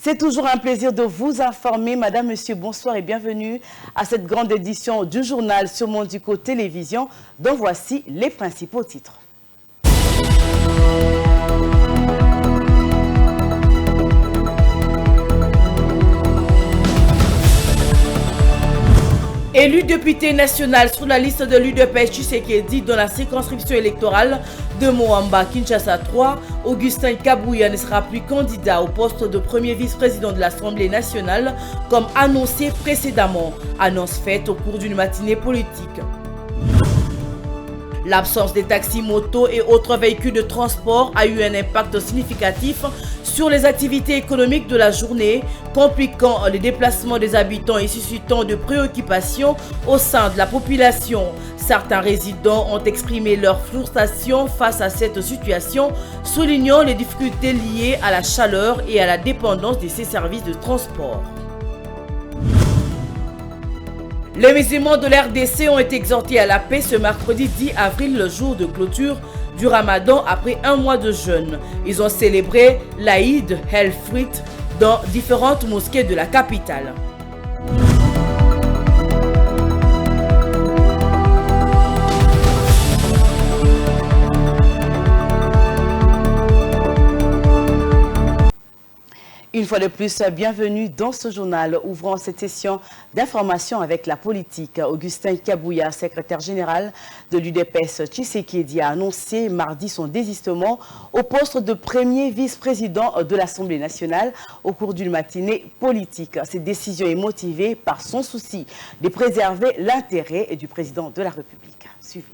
C'est toujours un plaisir de vous informer. Madame, Monsieur, bonsoir et bienvenue à cette grande édition du journal sur Mondico Télévision, dont voici les principaux titres. Élu député national sur la liste de l'UDPS Tshisekedi dans la circonscription électorale de Moamba, Kinshasa 3, Augustin Kabouya ne sera plus candidat au poste de premier vice-président de l'Assemblée nationale comme annoncé précédemment, annonce faite au cours d'une matinée politique. L'absence des taxis, motos et autres véhicules de transport a eu un impact significatif sur les activités économiques de la journée, compliquant les déplacements des habitants et suscitant de préoccupations au sein de la population. Certains résidents ont exprimé leur frustration face à cette situation, soulignant les difficultés liées à la chaleur et à la dépendance de ces services de transport. Les musulmans de l'RDC ont été exhortés à la paix ce mercredi 10 avril, le jour de clôture du Ramadan après un mois de jeûne. Ils ont célébré l'Aïd el-Fitr dans différentes mosquées de la capitale. Une fois de plus, bienvenue dans ce journal. Ouvrant cette session d'information avec la politique. Augustin Kabouya, secrétaire général de l'UDPS Tshisekedi, a annoncé mardi son désistement au poste de premier vice-président de l'Assemblée nationale au cours d'une matinée politique. Cette décision est motivée par son souci de préserver l'intérêt du président de la République. Suivez.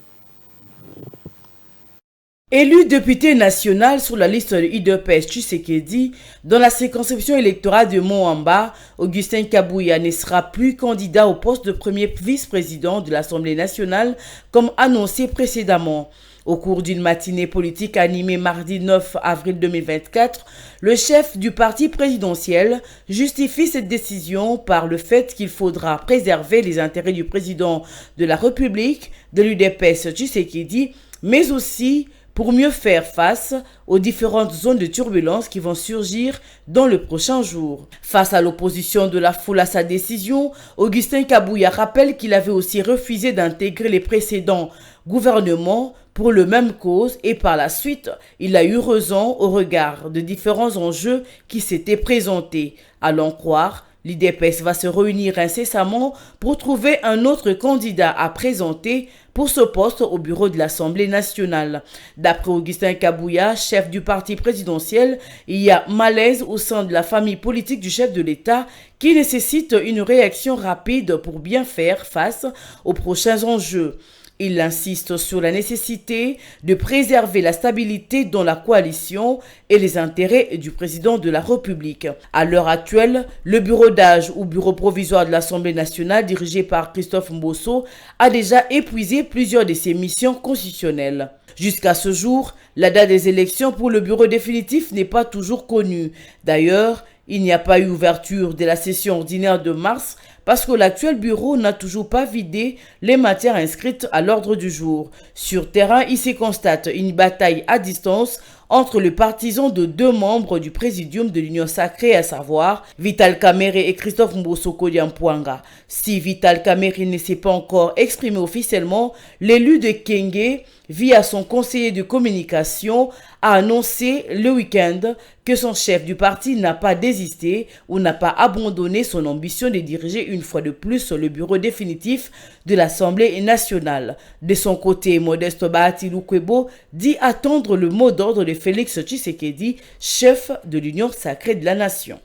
Élu député national sur la liste de l'UDPS Tshisekedi dans la circonscription électorale de Moamba, Augustin Kabouya ne sera plus candidat au poste de premier vice-président de l'Assemblée nationale comme annoncé précédemment. Au cours d'une matinée politique animée mardi 9 avril 2024, le chef du parti présidentiel justifie cette décision par le fait qu'il faudra préserver les intérêts du président de la République, de l'UDPS Tshisekedi, mais aussi pour mieux faire face aux différentes zones de turbulence qui vont surgir dans le prochain jour. Face à l'opposition de la foule à sa décision, Augustin Kabouya rappelle qu'il avait aussi refusé d'intégrer les précédents gouvernements pour le même cause et par la suite, il a eu raison au regard de différents enjeux qui s'étaient présentés. À l'en croire, l'UDPS va se réunir incessamment pour trouver un autre candidat à présenter pour ce poste au bureau de l'Assemblée nationale. D'après Augustin Kabouya, chef du parti présidentiel, il y a malaise au sein de la famille politique du chef de l'État qui nécessite une réaction rapide pour bien faire face aux prochains enjeux. Il insiste sur la nécessité de préserver la stabilité dans la coalition et les intérêts du président de la République. À l'heure actuelle, le bureau d'âge ou bureau provisoire de l'Assemblée nationale dirigé par Christophe Mbosso a déjà épuisé plusieurs de ses missions constitutionnelles. Jusqu'à ce jour, la date des élections pour le bureau définitif n'est pas toujours connue. D'ailleurs, il n'y a pas eu ouverture de la session ordinaire de mars parce que l'actuel bureau n'a toujours pas vidé les matières inscrites à l'ordre du jour. Sur terrain, il se constate une bataille à distance entre les partisans de deux membres du présidium de l'Union sacrée, à savoir Vital Kamerhe et Christophe Mbosso Kodiampouanga. Si Vital Kamerhe ne s'est pas encore exprimé officiellement, l'élu de Kenge, via son conseiller de communication, a annoncé le week-end que son chef du parti n'a pas désisté ou n'a pas abandonné son ambition de diriger une fois de plus le bureau définitif de l'Assemblée nationale. De son côté, Modeste Bahati Lukwebo dit attendre le mot d'ordre de Félix Tshisekedi, chef de l'Union sacrée de la nation.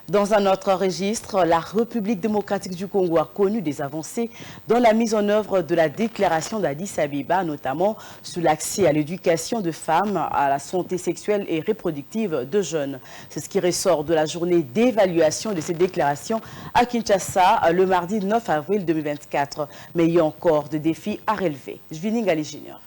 Dans un autre registre, la République démocratique du Congo a connu des avancées dans la mise en œuvre de la déclaration d'Addis Abeba, notamment sur l'accès à l'éducation de femmes, à la santé sexuelle et reproductive de jeunes. C'est ce qui ressort de la journée d'évaluation de ces déclarations à Kinshasa le mardi 9 avril 2024. Mais il y a encore des défis à relever. Jvining Ali Junior.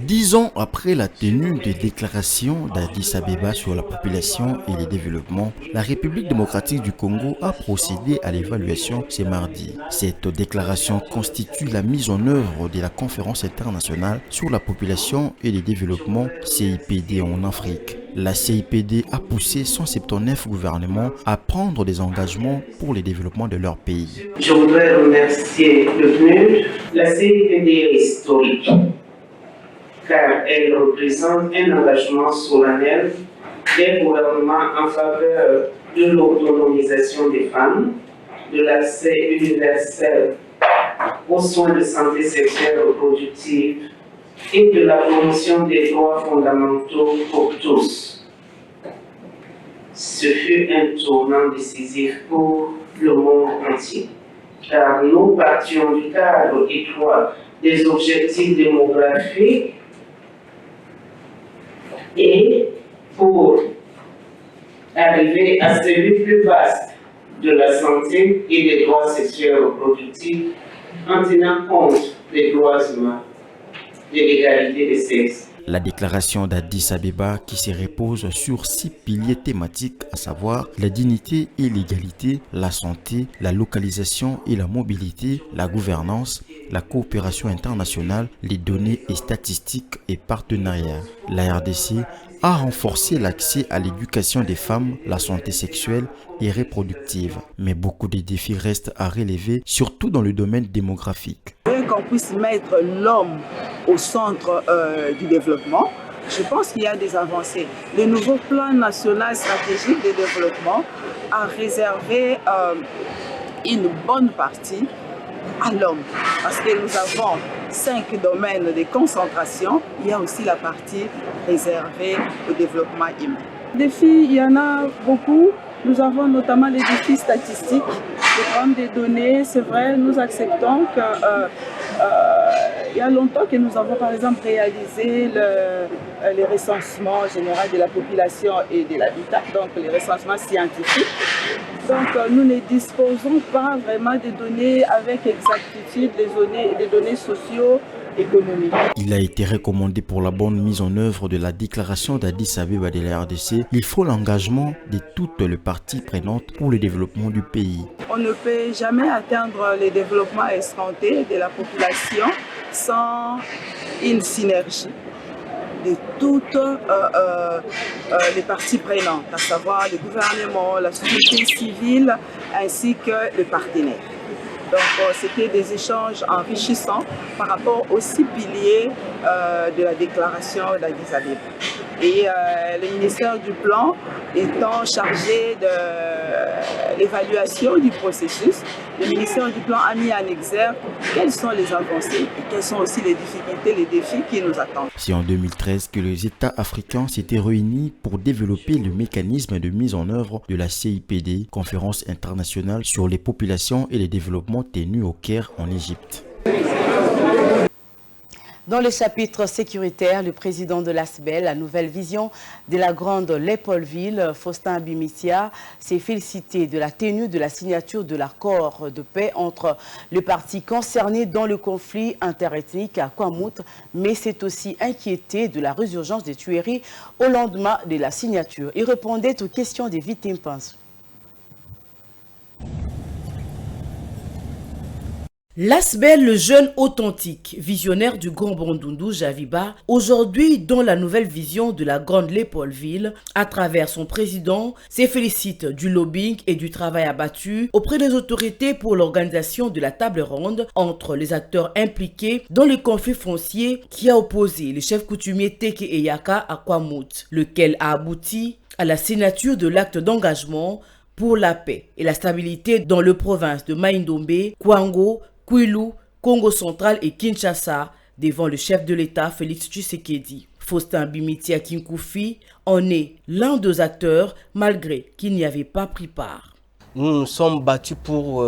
10 ans après la tenue des déclarations d'Addis Abeba sur la population et le développement, la République démocratique du Congo a procédé à l'évaluation ce mardi. Cette déclaration constitue la mise en œuvre de la conférence internationale sur la population et le développement CIPD en Afrique. La CIPD a poussé 179 gouvernements à prendre des engagements pour le développement de leur pays. Je voudrais remercier le PNUD. La CIPD est historique, car elle représente un engagement solennel des gouvernements en faveur de l'autonomisation des femmes, de l'accès universel aux soins de santé sexuelle et reproductive et de la promotion des droits fondamentaux pour tous. Ce fut un tournant décisif pour le monde entier, car nous partions du cadre étroit des objectifs démographiques et pour arriver à celui plus vaste de la santé et des droits sexuels reproductifs en tenant compte des droits humains, de l'égalité des sexes. La déclaration d'Addis Abeba qui se repose sur 6 piliers thématiques, à savoir la dignité et l'égalité, la santé, la localisation et la mobilité, la gouvernance, la coopération internationale, les données et statistiques et partenariats. La RDC a renforcé l'accès à l'éducation des femmes, la santé sexuelle et reproductive. Mais beaucoup de défis restent à relever, surtout dans le domaine démographique. Qu'on puisse mettre l'homme au centre du développement, je pense qu'il y a des avancées. Le nouveau plan national stratégique de développement a réservé une bonne partie à l'homme, parce que nous avons 5 domaines de concentration. Il y a aussi la partie réservée au développement humain. Défis, il y en a beaucoup. Nous avons notamment les défis statistiques, de prendre des données. C'est vrai, nous acceptons que il y a longtemps que nous avons par exemple réalisé les recensements généraux de la population et de l'habitat, donc les recensements scientifiques. Donc nous ne disposons pas vraiment de données avec exactitude, des données socio-économiques. Il a été recommandé pour la bonne mise en œuvre de la déclaration d'Addis Abeba de la RDC. Il faut l'engagement de toutes les parties prenantes pour le développement du pays. On ne peut jamais atteindre le développement escompté de la population sans une synergie de toutes les parties prenantes, à savoir le gouvernement, la société civile ainsi que les partenaires. Donc c'était des échanges enrichissants par rapport aux 6 piliers de la déclaration d'Addis Abeba. Et le ministère du Plan étant chargé de l'évaluation du processus, le ministère du Plan a mis en exergue quelles sont les avancées et quelles sont aussi les difficultés, les défis qui nous attendent. C'est en 2013 que les États africains s'étaient réunis pour développer le mécanisme de mise en œuvre de la CIPD, conférence internationale sur les populations et les développements tenue au Caire en Égypte. Dans le chapitre sécuritaire, le président de l'ASBEL, la nouvelle vision de la grande Léopoldville, Faustin Bimitia, s'est félicité de la tenue de la signature de l'accord de paix entre les parties concernées dans le conflit interethnique à Kwamouth, mais s'est aussi inquiété de la résurgence des tueries au lendemain de la signature. Il répondait aux questions des victimes. L'ASBEL, le jeune authentique, visionnaire du Grand Bandundu Javiba, aujourd'hui dans la nouvelle vision de la grande Léopoldville, à travers son président, se félicite du lobbying et du travail abattu auprès des autorités pour l'organisation de la table ronde entre les acteurs impliqués dans le conflit foncier qui a opposé le chef coutumier Teke Eyaka à Kwamouth, lequel a abouti à la signature de l'acte d'engagement pour la paix et la stabilité dans les provinces de Maïndombe, Kwango, Kwilu, Congo central et Kinshasa devant le chef de l'État Félix Tshisekedi. Faustin Bimitia Kinkoufi en est l'un des acteurs malgré qu'il n'y avait pas pris part. Nous nous sommes battus pour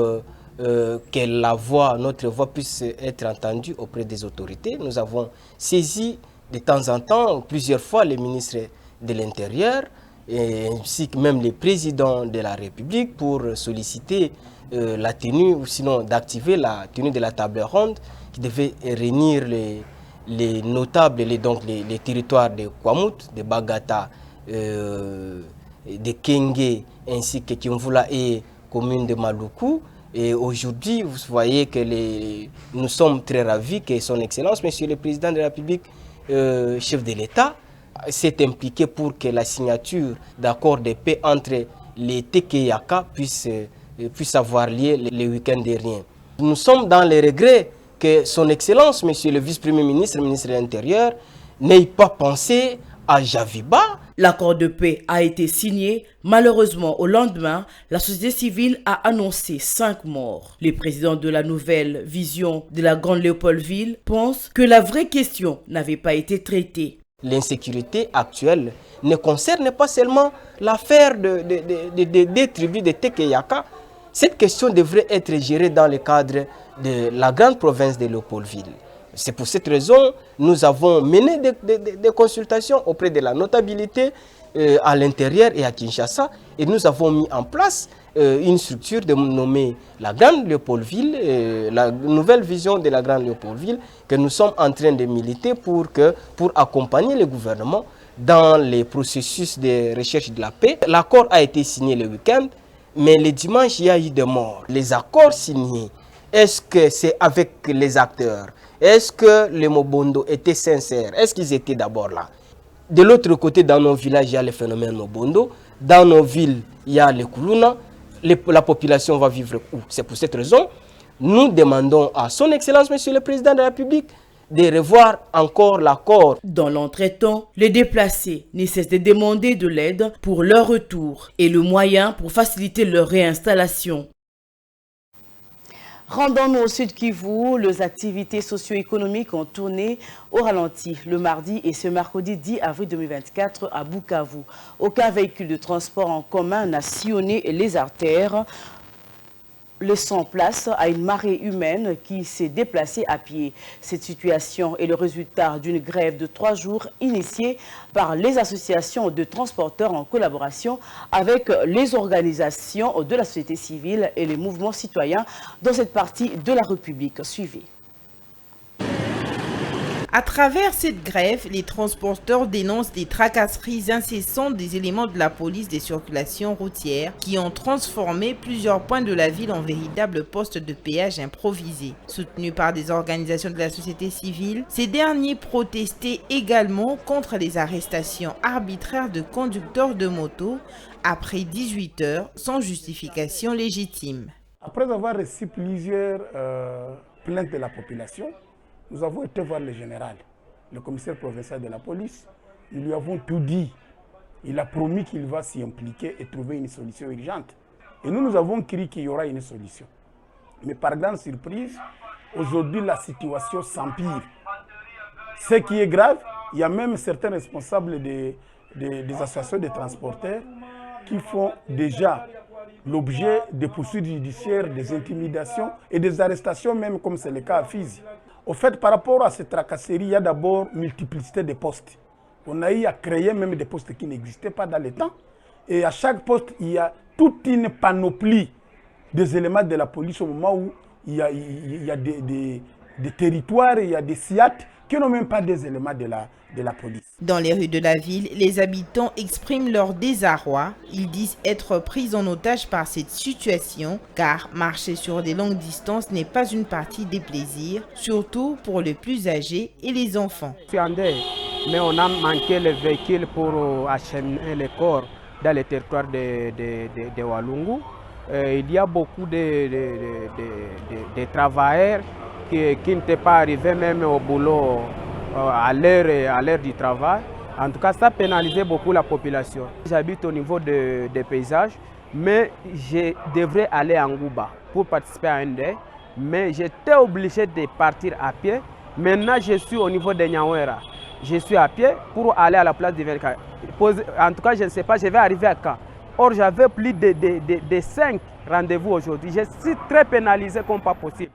que notre voix puisse être entendue auprès des autorités. Nous avons saisi de temps en temps, plusieurs fois, les ministres de l'Intérieur ainsi que même les présidents de la République pour solliciter la tenue ou sinon d'activer la tenue de la table ronde qui devait réunir les notables, les territoires de Kwamut, de Bagata, de Kenge, ainsi que Kimvula et commune de Maluku. Et aujourd'hui, vous voyez que nous sommes très ravis que son Excellence, Monsieur le Président de la République, chef de l'État, s'est impliqué pour que la signature d'accords de paix entre les Tekeyaka puisse avoir lieu le week-end dernier. Nous sommes dans les regrets que son Excellence, Monsieur le Vice-Premier ministre, ministre de l'Intérieur, n'ait pas pensé à Javiba. L'accord de paix a été signé. Malheureusement, au lendemain, la société civile a annoncé 5 morts. Le président de la nouvelle vision de la Grande Léopoldville pense que la vraie question n'avait pas été traitée. L'insécurité actuelle ne concerne pas seulement l'affaire des tribus de Tekeyaka. Cette question devrait être gérée dans le cadre de la grande province de Léopoldville. C'est pour cette raison que nous avons mené des consultations auprès de la notabilité à l'intérieur et à Kinshasa. Et nous avons mis en place une structure nommée la Grande Léopoldville, la nouvelle vision de la Grande Léopoldville, que nous sommes en train de militer pour accompagner le gouvernement dans les processus de recherche de la paix. L'accord a été signé le week-end, mais le dimanche, il y a eu des morts. Les accords signés, est-ce que c'est avec les acteurs? Est-ce que les Mobondo étaient sincères? Est-ce qu'ils étaient d'abord là? De l'autre côté, dans nos villages, il y a le phénomène Mobondo. Dans nos villes, il y a les Kuluna. La population va vivre où? C'est pour cette raison, nous demandons à son Excellence, Monsieur le Président de la République, de revoir encore l'accord. Dans l'entretemps, les déplacés ne cessent de demander de l'aide pour leur retour et le moyen pour faciliter leur réinstallation. Rendons-nous au Sud Kivu, les activités socio-économiques ont tourné au ralenti le mardi et ce mercredi 10 avril 2024 à Bukavu. Aucun véhicule de transport en commun n'a sillonné les artères, laissant place à une marée humaine qui s'est déplacée à pied. Cette situation est le résultat d'une grève de 3 jours initiée par les associations de transporteurs en collaboration avec les organisations de la société civile et les mouvements citoyens dans cette partie de la République. Suivez. À travers cette grève, les transporteurs dénoncent des tracasseries incessantes des éléments de la police des circulations routières qui ont transformé plusieurs points de la ville en véritables postes de péage improvisés. Soutenus par des organisations de la société civile, ces derniers protestaient également contre les arrestations arbitraires de conducteurs de moto après 18 heures sans justification légitime. Après avoir reçu plusieurs plaintes de la population, nous avons été voir le général, le commissaire provincial de la police. Nous lui avons tout dit. Il a promis qu'il va s'y impliquer et trouver une solution urgente. Et nous avons cru qu'il y aura une solution. Mais par grande surprise, aujourd'hui la situation s'empire. Ce qui est grave, il y a même certains responsables des associations de transporteurs qui font déjà l'objet de poursuites judiciaires, des intimidations et des arrestations, même comme c'est le cas à Fizi. Au fait, par rapport à cette tracasserie, il y a d'abord multiplicité de postes. On a eu à créer même des postes qui n'existaient pas dans le temps. Et à chaque poste, il y a toute une panoplie des éléments de la police au moment où il y a des territoires, il y a des SIAT qui n'ont même pas des éléments de la police. Dans les rues de la ville, les habitants expriment leur désarroi. Ils disent être pris en otage par cette situation, car marcher sur des longues distances n'est pas une partie des plaisirs, surtout pour les plus âgés et les enfants. Mais on a manqué les véhicules pour acheminer les corps dans le territoire de Walungu. Il y a beaucoup de travailleurs qui n'étaient pas arrivés même au boulot à l'heure du travail. En tout cas, ça pénalisait beaucoup la population. J'habite au niveau des paysages, mais je devrais aller en Gouba pour participer à un dé. Mais j'étais obligé de partir à pied. Maintenant, je suis au niveau de Nyawera. Je suis à pied pour aller à la place du Verka. En tout cas, je ne sais pas, je vais arriver à quand. Or, j'avais plus de 5 rendez-vous aujourd'hui. Je suis très pénalisé comme pas possible.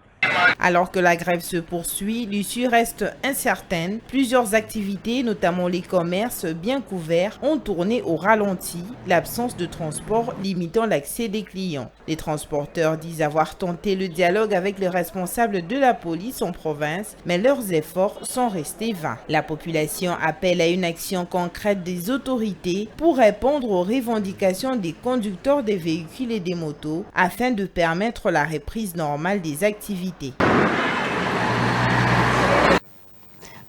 Alors que la grève se poursuit, l'issue reste incertaine. Plusieurs activités, notamment les commerces bien couverts, ont tourné au ralenti, l'absence de transport limitant l'accès des clients. Les transporteurs disent avoir tenté le dialogue avec les responsables de la police en province, mais leurs efforts sont restés vains. La population appelle à une action concrète des autorités pour répondre aux revendications des conducteurs des véhicules et des motos afin de permettre la reprise normale des activités.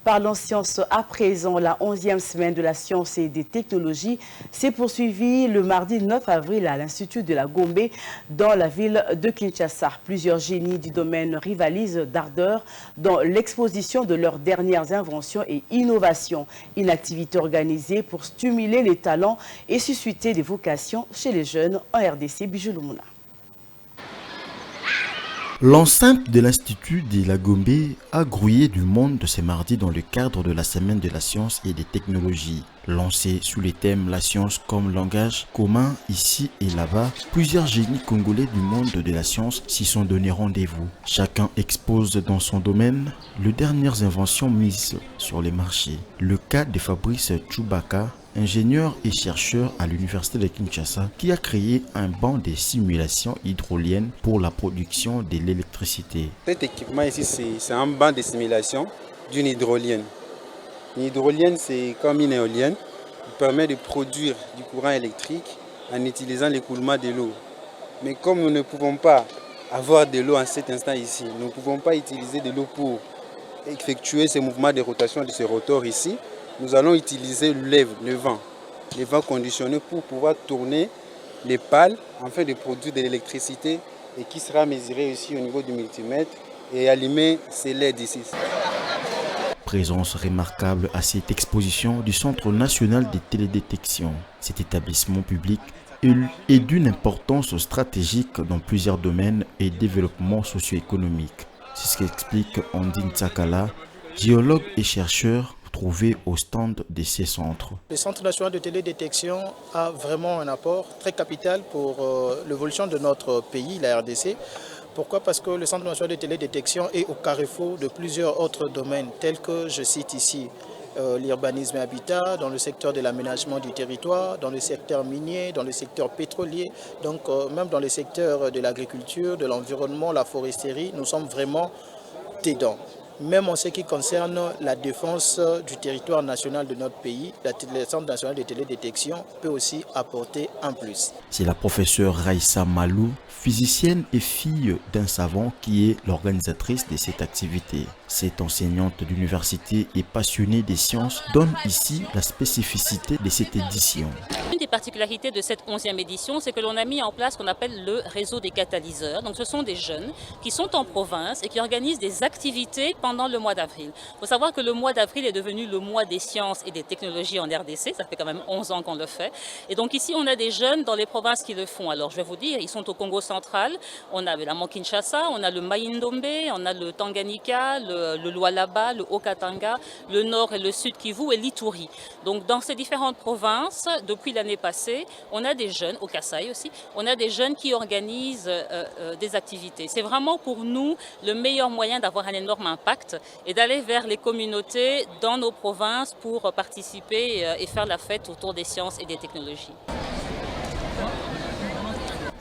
Parlons science à présent. La 11e semaine de la science et des technologies s'est poursuivie le mardi 9 avril à l'Institut de la Gombe dans la ville de Kinshasa. Plusieurs génies du domaine rivalisent d'ardeur dans l'exposition de leurs dernières inventions et innovations. Une activité organisée pour stimuler les talents et susciter des vocations chez les jeunes en RDC. Bijouloumuna. L'enceinte de l'Institut de la Gombe a grouillé du monde ce mardi dans le cadre de la Semaine de la Science et des Technologies. Lancée sous les thèmes La science comme langage commun ici et là-bas, plusieurs génies congolais du monde de la science s'y sont donné rendez-vous. Chacun expose dans son domaine les dernières inventions mises sur les marchés. Le cas de Fabrice Chubaka, ingénieur et chercheur à l'université de Kinshasa, qui a créé un banc de simulation hydrolienne pour la production de l'électricité. Cet équipement ici, c'est un banc de simulation d'une hydrolienne. Une hydrolienne, c'est comme une éolienne qui permet de produire du courant électrique en utilisant l'écoulement de l'eau. Mais comme nous ne pouvons pas avoir de l'eau en cet instant ici, nous ne pouvons pas utiliser de l'eau pour effectuer ces mouvements de rotation de ce rotor ici, nous allons utiliser le vent conditionné pour pouvoir tourner les pales afin de produire de l'électricité et qui sera mesurée ici au niveau du multimètre et allumer ces LED ici. Présence remarquable à cette exposition du Centre national de télédétection. Cet établissement public est d'une importance stratégique dans plusieurs domaines et développement socio-économique. C'est ce qu'explique Ondine Tsakala, géologue et chercheur trouvé au stand de ces centres. Le Centre national de télédétection a vraiment un apport très capital pour l'évolution de notre pays, la RDC. Pourquoi? Parce que le Centre national de télédétection est au carrefour de plusieurs autres domaines, tels que, je cite ici, l'urbanisme et habitat, dans le secteur de l'aménagement du territoire, dans le secteur minier, dans le secteur pétrolier, donc même dans le secteur de l'agriculture, de l'environnement, la foresterie, nous sommes vraiment dedans. Même en ce qui concerne la défense du territoire national de notre pays, le Centre national de télédétection peut aussi apporter un plus. C'est la professeure Raissa Malou, physicienne et fille d'un savant, qui est l'organisatrice de cette activité. Cette enseignante d'université et passionnée des sciences donne ici la spécificité de cette édition. Une des particularités de cette 11e édition, c'est que l'on a mis en place ce qu'on appelle le réseau des catalyseurs. Donc ce sont des jeunes qui sont en province et qui organisent des activités pendant le mois d'avril. Il faut savoir que le mois d'avril est devenu le mois des sciences et des technologies en RDC. Ça fait quand même 11 ans qu'on le fait. Et donc ici, on a des jeunes dans les provinces qui le font. Alors je vais vous dire, ils sont au Congo central. On a évidemment Kinshasa, on a le Mai-Ndombe, on a le Tanganyika, le Lualaba, le Haut-Katanga, le Nord et le Sud Kivu et l'Ituri. Donc dans ces différentes provinces, depuis l'année passée, on a des jeunes, au Kasaï aussi, on a des jeunes qui organisent des activités. C'est vraiment pour nous le meilleur moyen d'avoir un énorme impact et d'aller vers les communautés dans nos provinces pour participer et faire la fête autour des sciences et des technologies.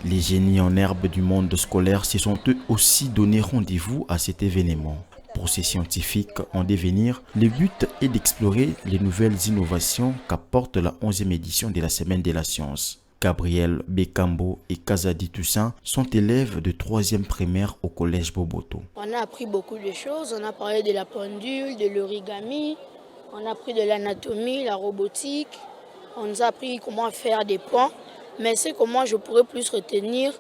Les génies en herbe du monde scolaire se sont eux aussi donné rendez-vous à cet événement. Pour ces scientifiques en devenir, le but est d'explorer les nouvelles innovations qu'apporte la 11e édition de la Semaine de la Science. Gabriel Bekambo et Kazadi Toussaint sont élèves de 3e primaire au collège Boboto. On a appris beaucoup de choses, on a parlé de la pendule, de l'origami, on a appris de l'anatomie, la robotique, on nous a appris comment faire des ponts, mais ce que moi je pourrais plus retenir,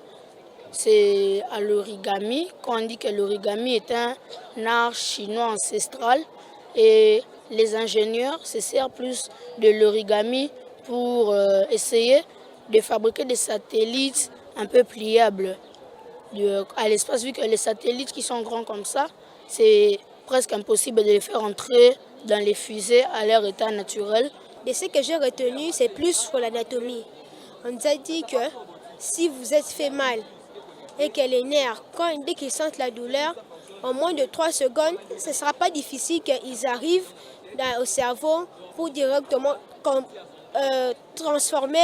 c'est à l'origami, quand on dit que l'origami est un art chinois ancestral et les ingénieurs se servent plus de l'origami pour essayer de fabriquer des satellites un peu pliables à l'espace, vu que les satellites qui sont grands comme ça, c'est presque impossible de les faire entrer dans les fusées à leur état naturel. Et ce que j'ai retenu, c'est plus sur l'anatomie. On nous a dit que si vous êtes fait mal et que les nerfs, dès qu'ils sentent la douleur, en moins de 3 secondes, ce ne sera pas difficile qu'ils arrivent au cerveau pour directement transformer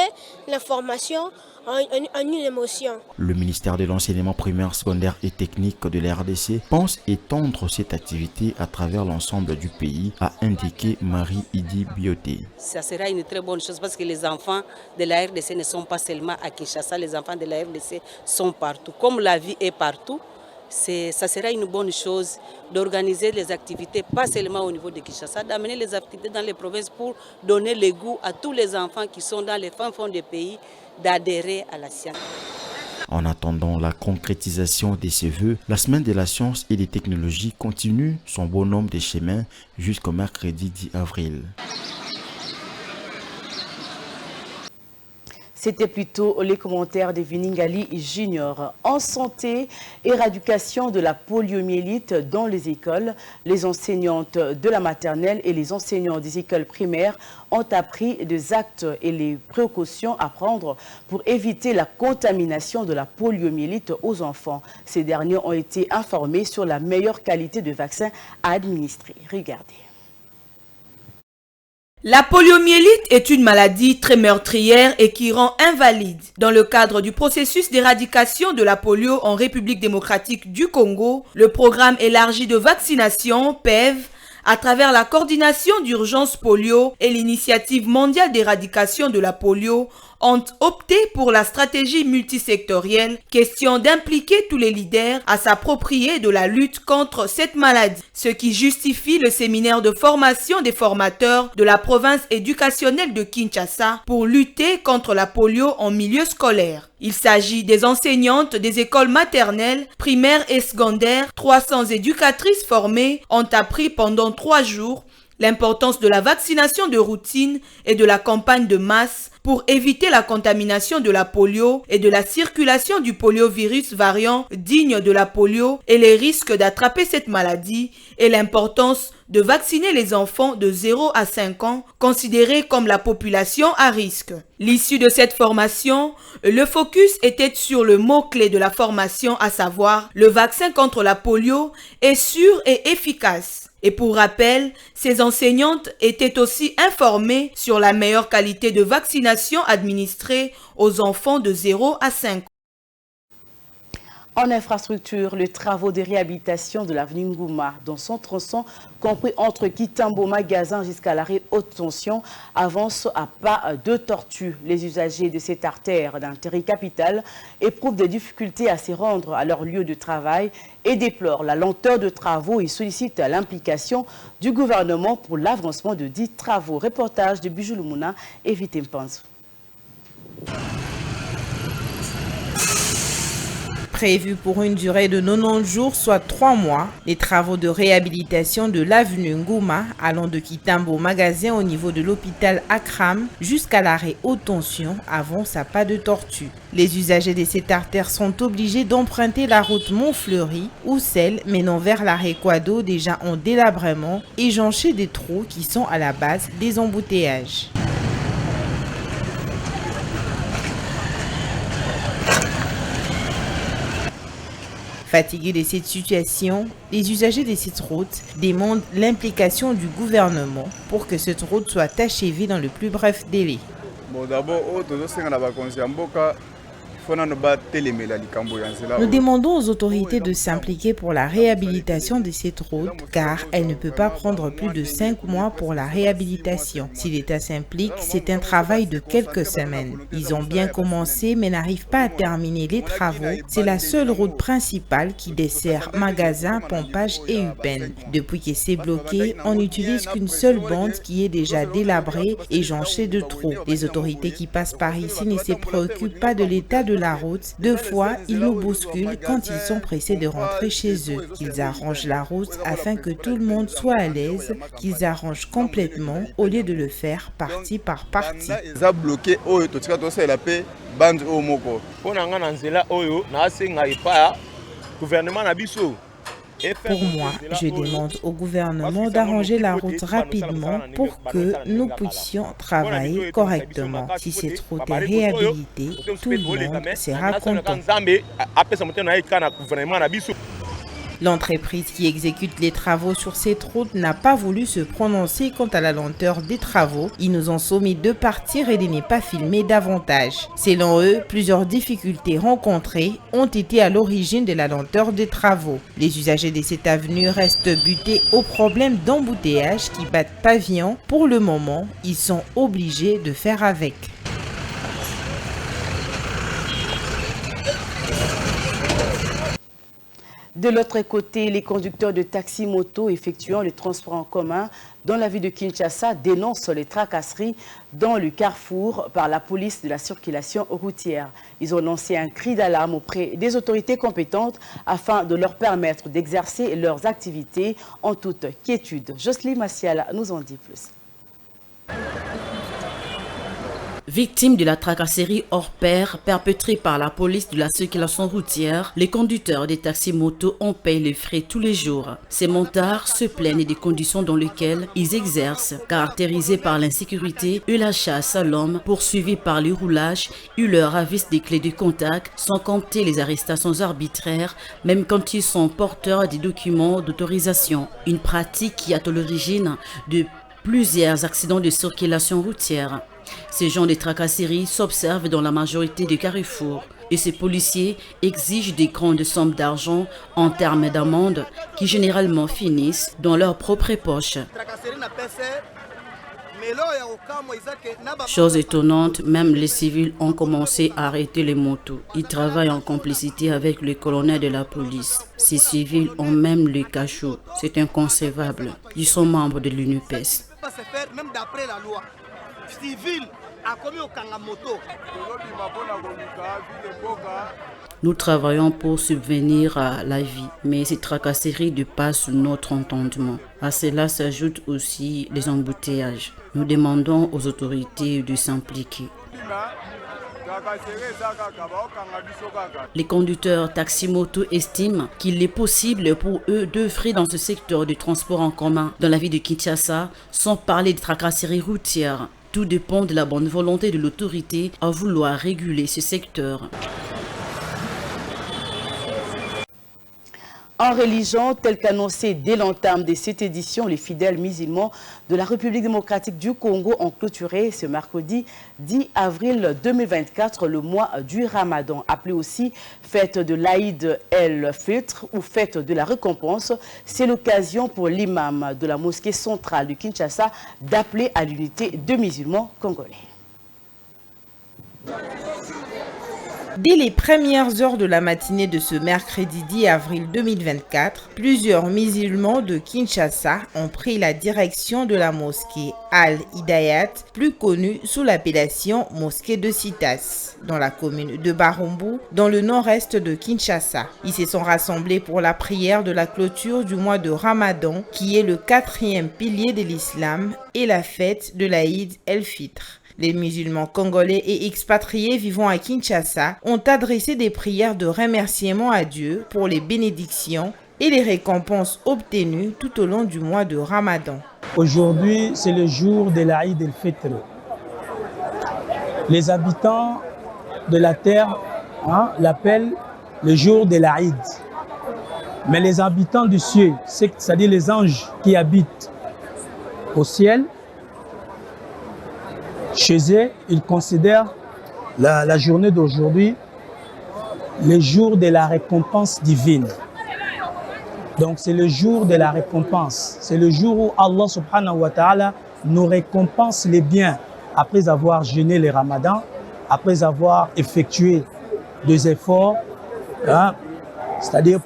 l'information en une émotion. Le ministère de l'enseignement primaire, secondaire et technique de la RDC pense étendre cette activité à travers l'ensemble du pays, a indiqué Marie-Idi Bioté. Ça sera une très bonne chose parce que les enfants de la RDC ne sont pas seulement à Kinshasa, les enfants de la RDC sont partout. Comme la vie est partout, ça sera une bonne chose d'organiser les activités, pas seulement au niveau de Kinshasa, d'amener les activités dans les provinces pour donner le goût à tous les enfants qui sont dans les fins fonds du pays d'adhérer à la science. En attendant la concrétisation de ces vœux, la semaine de la science et des technologies continue son bonhomme de chemin jusqu'au mercredi 10 avril. C'était plutôt les commentaires de Viningali Junior. En santé, éradication de la poliomyélite dans les écoles, les enseignantes de la maternelle et les enseignants des écoles primaires ont appris des actes et les précautions à prendre pour éviter la contamination de la poliomyélite aux enfants. Ces derniers ont été informés sur la meilleure qualité de vaccin à administrer. Regardez. La poliomyélite est une maladie très meurtrière et qui rend invalide. Dans le cadre du processus d'éradication de la polio en République démocratique du Congo, le programme élargi de vaccination, PEV, à travers la coordination d'urgence polio et l'initiative mondiale d'éradication de la polio, ont opté pour la stratégie multisectorielle, question d'impliquer tous les leaders à s'approprier de la lutte contre cette maladie, ce qui justifie le séminaire de formation des formateurs de la province éducationnelle de Kinshasa pour lutter contre la polio en milieu scolaire. Il s'agit des enseignantes des écoles maternelles, primaires et secondaires. 300 éducatrices formées ont appris pendant 3 jours l'importance de la vaccination de routine et de la campagne de masse pour éviter la contamination de la polio et de la circulation du poliovirus variant digne de la polio et les risques d'attraper cette maladie et l'importance de vacciner les enfants de 0 à 5 ans considérés comme la population à risque. L'issue de cette formation, le focus était sur le mot-clé de la formation, à savoir le vaccin contre la polio est sûr et efficace. Et pour rappel, ces enseignantes étaient aussi informées sur la meilleure qualité de vaccination administrée aux enfants de 0 à 5 ans. En infrastructure, les travaux de réhabilitation de l'avenue Ngouma, dans son tronçon compris entre Kitambo Magasin jusqu'à l'arrêt haute tension, avancent à pas de tortue. Les usagers de cette artère d'intérêt capital éprouvent des difficultés à se rendre à leur lieu de travail et déplorent la lenteur de travaux et sollicitent l'implication du gouvernement pour l'avancement de dits travaux. Reportage de Bijou Lumuna et Vitem Panzou. Prévu pour une durée de 90 jours, soit 3 mois, les travaux de réhabilitation de l'avenue Ngouma, allant de Kitambo Magasin au niveau de l'hôpital Akram jusqu'à l'arrêt haute tension, avancent à pas de tortue. Les usagers de cette artère sont obligés d'emprunter la route Montfleury ou celle menant vers l'arrêt Quado, déjà en délabrement et jonchée des trous qui sont à la base des embouteillages. Fatigués de cette situation, les usagers de cette route demandent l'implication du gouvernement pour que cette route soit achevée dans le plus bref délai. Bon, d'abord, nous demandons aux autorités de s'impliquer pour la réhabilitation de cette route car elle ne peut pas prendre plus de 5 mois pour la réhabilitation. Si l'État s'implique, c'est un travail de quelques semaines. Ils ont bien commencé mais n'arrivent pas à terminer les travaux. C'est la seule route principale qui dessert Magasin, Pompage et Upen. Depuis que c'est bloqué, on n'utilise qu'une seule bande qui est déjà délabrée et jonchée de trous. Les autorités qui passent par ici ne se préoccupent pas de l'état de la route. 2 fois, ils nous bousculent quand ils sont pressés de rentrer chez eux. Qu'ils arrangent la route afin que tout le monde soit à l'aise, qu'ils arrangent complètement au lieu de le faire partie par partie. Pour moi, je demande au gouvernement d'arranger la route rapidement pour que nous puissions travailler correctement. Si cette route est réhabilitée, tout le monde sera content. L'entreprise qui exécute les travaux sur cette route n'a pas voulu se prononcer quant à la lenteur des travaux. Ils nous ont sommé de partir et de ne pas filmer davantage. Selon eux, plusieurs difficultés rencontrées ont été à l'origine de la lenteur des travaux. Les usagers de cette avenue restent butés aux problèmes d'embouteillage qui battent pavillon. Pour le moment, ils sont obligés de faire avec. De l'autre côté, les conducteurs de taxi-moto effectuant le transport en commun dans la ville de Kinshasa dénoncent les tracasseries dans le carrefour par la police de la circulation routière. Ils ont lancé un cri d'alarme auprès des autorités compétentes afin de leur permettre d'exercer leurs activités en toute quiétude. Jocelyne Massiala nous en dit plus. Victimes de la tracasserie hors pair perpétrée par la police de la circulation routière, les conducteurs des taxis-motos en payent les frais tous les jours. Ces montards se plaignent des conditions dans lesquelles ils exercent, caractérisées par l'insécurité et la chasse à l'homme, poursuivis par le roulage et leur avise des clés de contact, sans compter les arrestations arbitraires, même quand ils sont porteurs des documents d'autorisation. Une pratique qui a à l'origine de plusieurs accidents de circulation routière. Ces genres de tracasseries s'observent dans la majorité des carrefours et ces policiers exigent des grandes sommes d'argent en termes d'amende qui généralement finissent dans leur propre poche. Chose étonnante, même les civils ont commencé à arrêter les motos. Ils travaillent en complicité avec le colonel de la police. Ces civils ont même le cachot. C'est inconcevable. Ils sont membres de l'UNUPES. Nous travaillons pour subvenir à la vie, mais ces tracasseries dépassent notre entendement. À cela s'ajoutent aussi les embouteillages. Nous demandons aux autorités de s'impliquer. Les conducteurs taxi-moto estiment qu'il est possible pour eux d'œuvrer dans ce secteur de transport en commun dans la ville de Kinshasa sans parler de tracasseries routières. Tout dépend de la bonne volonté de l'autorité à vouloir réguler ce secteur. En religion, tel qu'annoncé dès l'entame de cette édition, les fidèles musulmans de la République démocratique du Congo ont clôturé ce mercredi 10 avril 2024 le mois du Ramadan, appelé aussi fête de l'Aïd el-Fitr ou fête de la récompense. C'est l'occasion pour l'imam de la mosquée centrale de Kinshasa d'appeler à l'unité de musulmans congolais. Dès les premières heures de la matinée de ce mercredi 10 avril 2024, plusieurs musulmans de Kinshasa ont pris la direction de la mosquée Al-Hidayat, plus connue sous l'appellation mosquée de Sitas, dans la commune de Barumbu, dans le nord-est de Kinshasa. Ils se sont rassemblés pour la prière de la clôture du mois de Ramadan, qui est le 4e pilier de l'islam et la fête de l'Aïd el-Fitr. Les musulmans congolais et expatriés vivant à Kinshasa ont adressé des prières de remerciement à Dieu pour les bénédictions et les récompenses obtenues tout au long du mois de Ramadan. Aujourd'hui, c'est le jour de l'Aïd el-Fitr. Les habitants de la terre l'appellent le jour de l'Aïd. Mais les habitants du ciel, c'est-à-dire les anges qui habitent au ciel, chez eux, ils considèrent la journée d'aujourd'hui le jour de la récompense divine. Donc c'est le jour de la récompense. C'est le jour où Allah subhanahu wa ta'ala nous récompense les biens après avoir jeûné le Ramadan, après avoir effectué des efforts, c'est-à-dire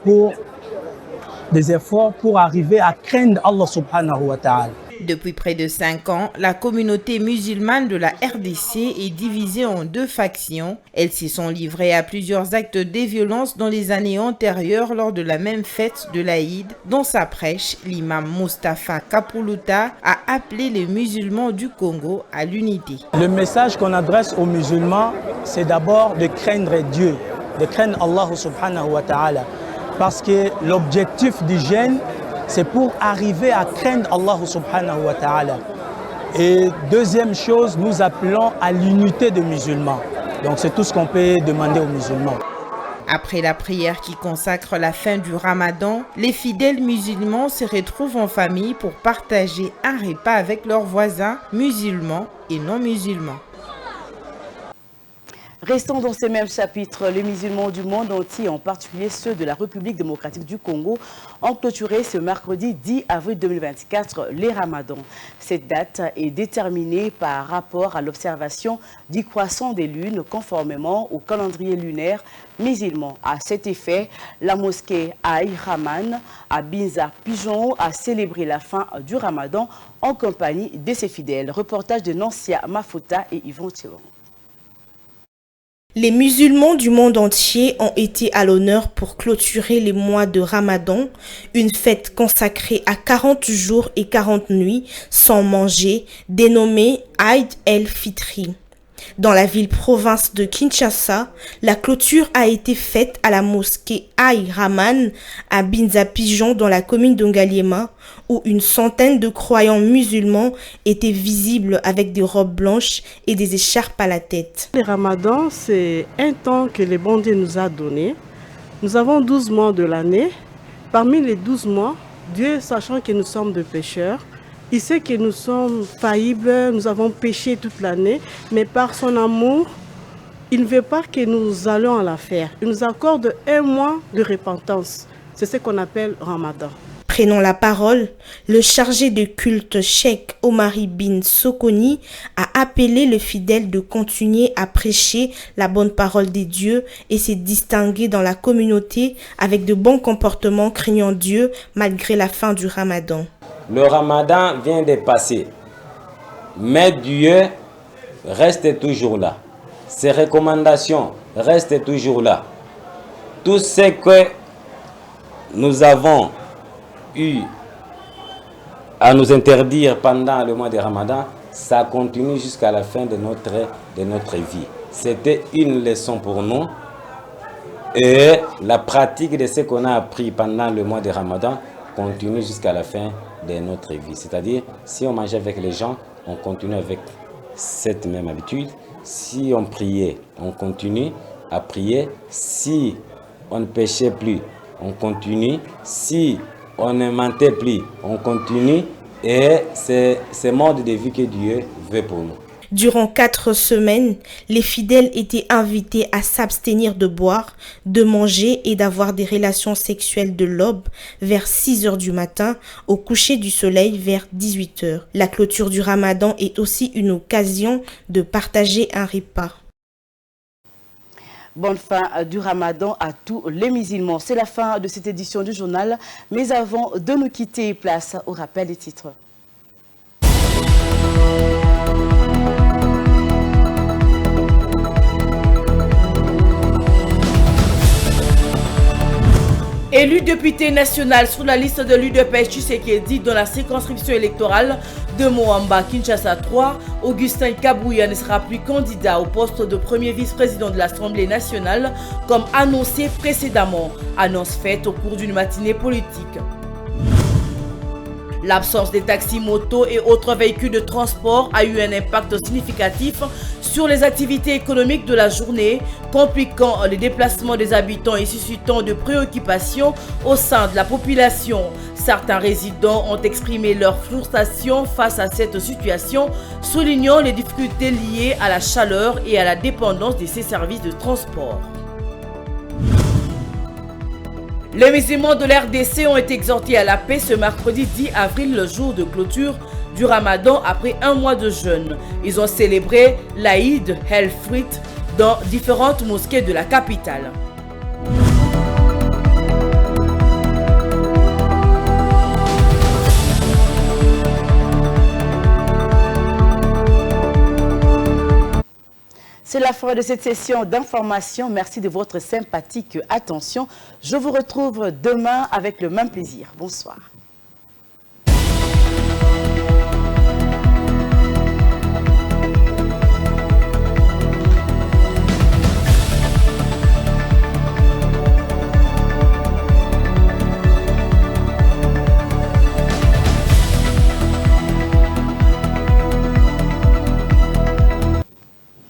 des efforts pour arriver à craindre Allah subhanahu wa ta'ala. Depuis près de 5 ans, la communauté musulmane de la RDC est divisée en 2 factions. Elles s'y sont livrées à plusieurs actes de violence dans les années antérieures lors de la même fête de l'Aïd. Dans sa prêche, l'imam Mustafa Kapuluta a appelé les musulmans du Congo à l'unité. Le message qu'on adresse aux musulmans, c'est d'abord de craindre Dieu, de craindre Allah subhanahu wa ta'ala. Parce que l'objectif du jeûne, c'est pour arriver à craindre Allah subhanahu wa ta'ala. Et deuxième chose, nous appelons à l'unité des musulmans. Donc c'est tout ce qu'on peut demander aux musulmans. Après la prière qui consacre la fin du Ramadan, les fidèles musulmans se retrouvent en famille pour partager un repas avec leurs voisins musulmans et non musulmans. Restons dans ces mêmes chapitres. Les musulmans du monde entier, en particulier ceux de la République démocratique du Congo, ont clôturé ce mercredi 10 avril 2024 les ramadans. Cette date est déterminée par rapport à l'observation du croissant des lunes conformément au calendrier lunaire musulman. À cet effet, la mosquée Aï Rahman à Binza Pigeon a célébré la fin du ramadan en compagnie de ses fidèles. Reportage de Nansia Mafuta et Yvon Thieron. Les musulmans du monde entier ont été à l'honneur pour clôturer les mois de Ramadan, une fête consacrée à 40 jours et 40 nuits sans manger, dénommée Eid el-Fitri. Dans la ville-province de Kinshasa, la clôture a été faite à la mosquée Aï Rahman à Binza Pigeon dans la commune d'Ongaliema, où une centaine de croyants musulmans étaient visibles avec des robes blanches et des écharpes à la tête. Le Ramadan, c'est un temps que le bon Dieu nous a donné. Nous avons 12 mois de l'année. Parmi les 12 mois, Dieu, sachant que nous sommes des pécheurs, il sait que nous sommes faillibles, nous avons péché toute l'année, mais par son amour, il ne veut pas que nous allions à l'affaire. Il nous accorde un mois de repentance. C'est ce qu'on appelle Ramadan. Prenant la parole, le chargé de culte Cheikh Omari bin Sokoni a appelé les fidèles de continuer à prêcher la bonne parole des dieux et se distinguer dans la communauté avec de bons comportements craignant Dieu malgré la fin du Ramadan. Le Ramadan vient de passer, mais Dieu reste toujours là. Ses recommandations restent toujours là. Tout ce que nous avons eu à nous interdire pendant le mois de Ramadan, ça continue jusqu'à la fin de notre vie. C'était une leçon pour nous et la pratique de ce qu'on a appris pendant le mois de Ramadan continue jusqu'à la fin de notre vie. C'est-à-dire, si on mangeait avec les gens, on continue avec cette même habitude. Si on priait, on continue à prier. Si on ne péchait plus, on continue. Si on ne mentait plus, on continue. Et c'est ce mode de vie que Dieu veut pour nous. Durant 4 semaines, les fidèles étaient invités à s'abstenir de boire, de manger et d'avoir des relations sexuelles de l'aube vers 6 heures du matin au coucher du soleil vers 18 heures. La clôture du Ramadan est aussi une occasion de partager un repas. Bonne fin du Ramadan à tous les musulmans. C'est la fin de cette édition du journal. Mais avant de nous quitter, place au rappel des titres. Élu député national sur la liste de l'UDPS Tshisekedi dans la circonscription électorale de Moamba, Kinshasa 3, Augustin Kabouya ne sera plus candidat au poste de premier vice-président de l'Assemblée nationale comme annoncé précédemment. Annonce faite au cours d'une matinée politique. L'absence des taxis, motos et autres véhicules de transport a eu un impact significatif sur les activités économiques de la journée, compliquant les déplacements des habitants et suscitant de préoccupations au sein de la population. Certains résidents ont exprimé leur frustration face à cette situation, soulignant les difficultés liées à la chaleur et à la dépendance de ces services de transport. Les musulmans de l'RDC ont été exhortés à la paix ce mercredi 10 avril, le jour de clôture du Ramadan après un mois de jeûne. Ils ont célébré l'Aïd el-Fitr dans différentes mosquées de la capitale. C'est la fin de cette session d'information. Merci de votre sympathique attention. Je vous retrouve demain avec le même plaisir. Bonsoir.